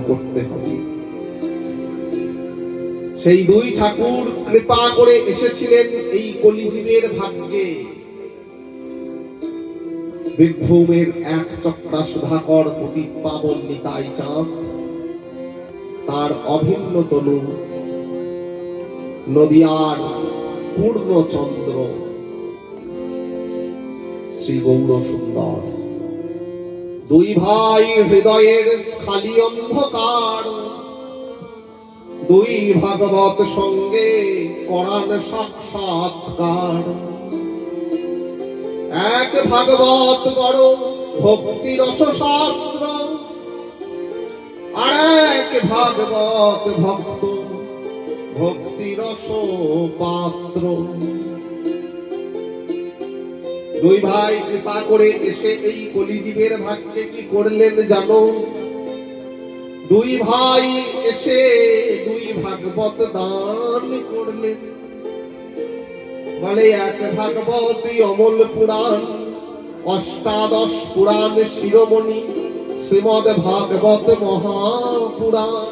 করতে হবে। সেই দুই ঠাকুর কৃপা করে এসেছিলেন এই কলিজীবের ভাগ্যে। বীরভূমের এক চক্রা সুধাকর পতিত পাবন নিতাই চাঁদ, তার অভিন্ন তনু নদিয়ার পূর্ণচন্দ্র শ্রী গৌর সুন্দর। দুই ভাই হৃদয়ের খালি অন্ধকার, দুই ভাগবত সঙ্গে করান সাক্ষাৎকার। এক ভাগবত বড় ভক্তি রস শাস্ত্র, আর এক ভাগবত ভক্ত ভক্তি রস পাত্র। দুই ভাই কৃপা করে এসে এই কলিজীবের ভাগ্যে কি করলেন জানো? দুই ভাই এসে দুই ভাগবত দান করলেন। বলে এক ভাগবতী অমল পুরাণ, অষ্টাদশ পুরাণ শিরোমণি শ্রীমদ ভাগবত মহাপুরাণ।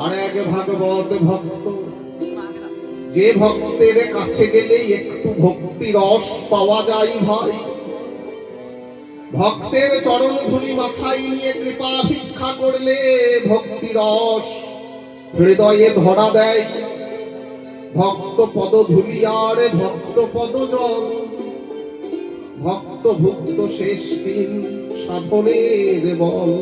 আর এক ভাগবত ভক্ত, যে ভক্তের কাছে গেলে একটু ভক্তি রস পাওয়া যায় ভাই। ভক্তের চরণ ধুলি মাথায় নিয়ে কৃপা ভিক্ষা করলে ভক্তি রস হৃদয়ে ধরা দেয়। ভক্ত পদ ধুলি আর ভক্ত পদ জল, ভক্ত ভুক্ত শেষ দিন সাধনের বল।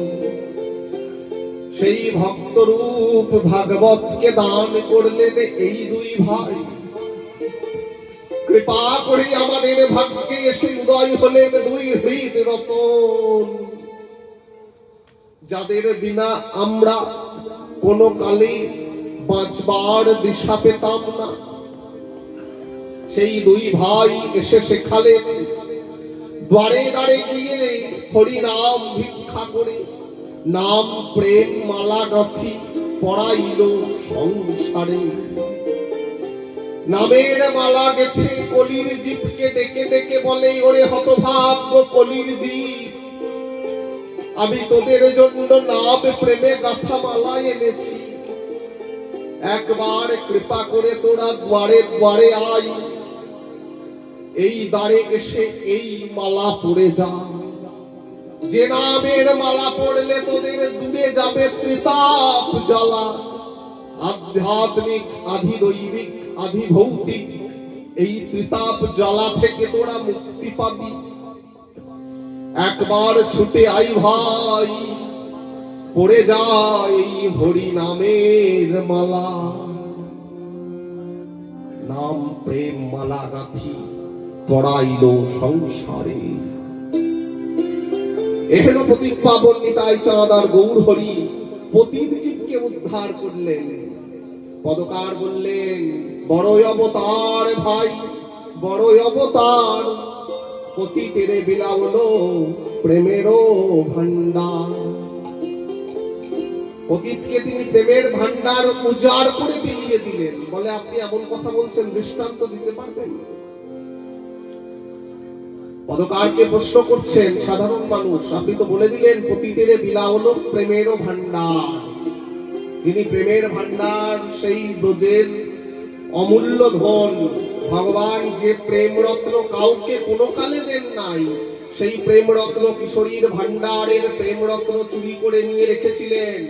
সেই ভক্তরূপ ভাগবতকে দান করলেন এই দুই ভাই। কৃপা করে আমাদের ভাগ্যে এসে উদয় হলেন দুই হৃদ রতন, যাদের বিনা আমরা কোন কালে বাঁচবার দিশা পেতাম না। সেই দুই ভাই এসে শেখালেন, দ্বারে দ্বারে গিয়ে হরি নাম ভিক্ষা করে নাম প্রেম মালা গাঁথি পড়াইল সংসারে। নামের মালা গেথে কলির জীবকে ডেকে ডেকে বলে, ওরে হতভাগ্য কলির জীব, আমি তোদের জন্য নাম প্রেমে গাথা মালা এনেছি। একবার কৃপা করে তোরা দ্বারে দ্বারে আয়, এই দ্বারে এসে এই মালা পড়ে যা। যে নামের মালা পড়লে তোদের দূরে যাবে ত্রিতাপ জ্বালা। আধ্যাত্মিক আধি দৈবিক আধি ভৌতিক এই ত্রিতাপ জ্বালা থেকে তোরা মুক্তি পাবি। একবার ছুটে আই ভাই, পড়ে যায় এই হরি নামের মালা। নাম প্রেম মালা গাঁথি পড়াইল সংসারে। এহেন পতিত পাবন নিতাই চাঁদ আর গৌর হরি পতিত জীবকে উদ্ধার করলেন। পদকার বললেন, বড়ই অবতার ভাই, বড়ই অবতার। পতিতের বিলাবল প্রেমেরও ভান্ডার। পতিতকে তিনি প্রেমের ভান্ডার উজাড় করে বিলিয়ে দিলেন। বলে, আপনি এমন কথা বলছেন, দৃষ্টান্ত দিতে পারবেন? পদকারকে প্রশ্ন করছেন সাধারণ মানুষ, আপনি তো বলে দিলেন পতিতের বিলা হলো প্রেমেরও ভান্ডার। যিনি প্রেমের ভান্ডার, সেই ব্রজের অমূল্য ধন। ভগবান যে প্রেম রত্ন কাউকে কোনো কালে দেন নাই, সেই প্রেম রত্ন কিশোরীর ভান্ডারের প্রেম রত্ন চুরি করে নিয়ে রেখেছিলেন।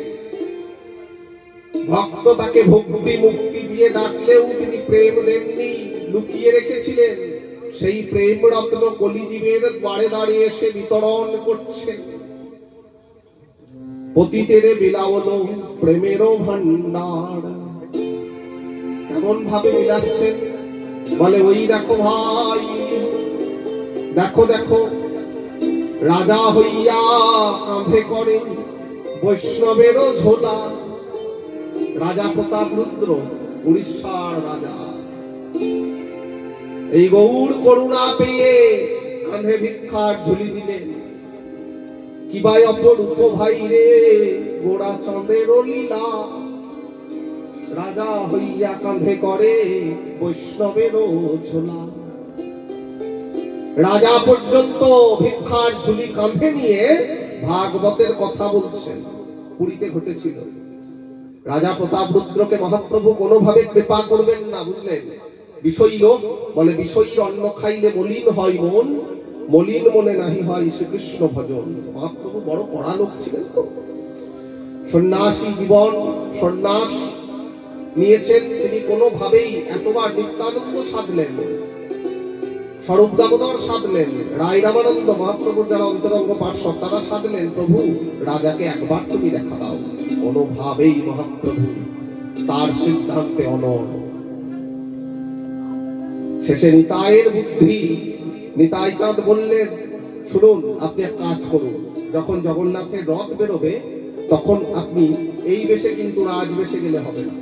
ভক্ত তাকে ভক্তি মুক্তি দিয়ে ডাকলেও তিনি প্রেম দেননি, লুকিয়ে রেখেছিলেন। সেই প্রেম রত্ন কলিজীবের দ্বারে দাঁড়িয়ে এসে বিতরণ করছেন। পতিতের বিলাবল প্রেমেরও ভান্ডার। কেমন ভাবে বিলাচ্ছেন? বলে, ওই দেখো ভাই, দেখো দেখো, রাজা হইয়া কাঁধে করে বৈষ্ণবেরও ঝোলা। রাজা প্রতাপ রুদ্র, উড়িষ্যার রাজা, এই গৌর করুণা পেয়ে কাঁধে ভিক্ষার ঝুলি দিলেন। কি ভাই অপরূপ ভাই রে, গোড়া চাঁদের লীলা। রাজা হইয়া কাঁধে করে বৈষ্ণবেরও ঝোলা। রাজা পর্যন্ত ভিক্ষার ঝুলি কাঁধে নিয়ে ভাগবতের কথা বলছেন। পুরীতে ঘটেছিল। রাজা প্রতাপরুদ্রকে মহাপ্রভু কোনোভাবে কৃপা করবেন না, বুঝলেন? বিষয়ী লোক বলে, বিষয়ীর অন্ন খাইলে মলিন হয় মন, মলিন মনে নাহি হয় শ্রীকৃষ্ণ ভজন। মহাপ্রভু বড় পড়া লোক ছিলেন তো, সন্ন্যাসী জীবন, সন্ন্যাস নিয়েছেন তিনি। কোনোভাবেই এতবার নিত্যানন্দ সাধলেন, স্বরূপ দামোদর সাধলেন, রায় রামানন্দ মহাপ্রভুর যারা অন্তরঙ্গ পার্শ্বদ তারা সাধলেন, প্রভু রাজাকে একবার তুমি দেখা দাও। কোনোভাবেই মহাপ্রভু তার সিদ্ধান্তে অনড়। শেষে নিতাইয়ের বুদ্ধি, নিতাই চাঁদ বললেন, শুনুন, আপনি এক কাজ করুন, যখন জগন্নাথের রথ বেরোবে তখন আপনি এই বেশে কিন্তু রাজবেশে গেলে হবে না,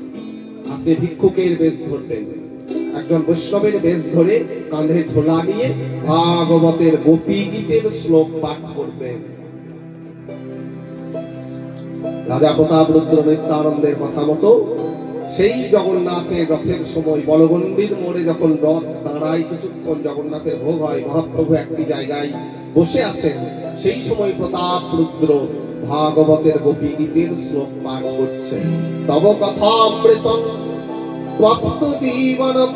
আপনি ভিক্ষুকের বেশ ধরবেন, একজন বৈষ্ণবের বেশ ধরে কাঁধে ঝোলা নিয়ে ভাগবতের গোপী গীতের শ্লোক পাঠ করবেন। রাজা প্রতাপরুদ্র নিত্যানন্দের কথা মতো সেই জগন্নাথের রথের সময় বলগণ্ডির মোড়ে যখন রথ দাঁড়ায়, কিছুক্ষণ জগন্নাথের ভোগ হয়, মহাপ্রভু একটি জায়গায় বসে আছেন, সেই সময় প্রতাপরুদ্র ভাগবতের গোপী গীতের শ্লোক পাঠ করছেন। তব কথামৃতম ত্বপ্ত জীবনম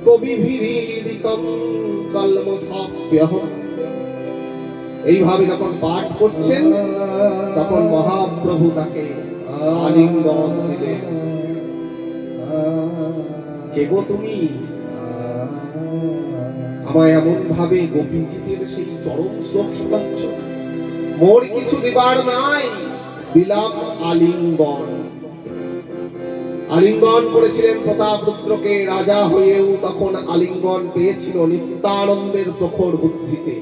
কবিভিরীড়িতম কলমসাপ্যহম। এইভাবে যখন পাঠ করছেন তখন মহাপ্রভু তাকে আলিঙ্গন দিলেন। কে গো তুমি? আমায় এমন ভাবে গোপী গীতের সেই চরম শ্লোক শোনাচ্ছ? মোর কিছু দিবার নাই, বিলাপ আলিঙ্গন। আলিঙ্গন করেছিলেন প্রতাপরুদ্রকে। রাজা হয়েও তখন আলিঙ্গন পেয়েছিল নিত্যানন্দের প্রখর বুদ্ধিতে।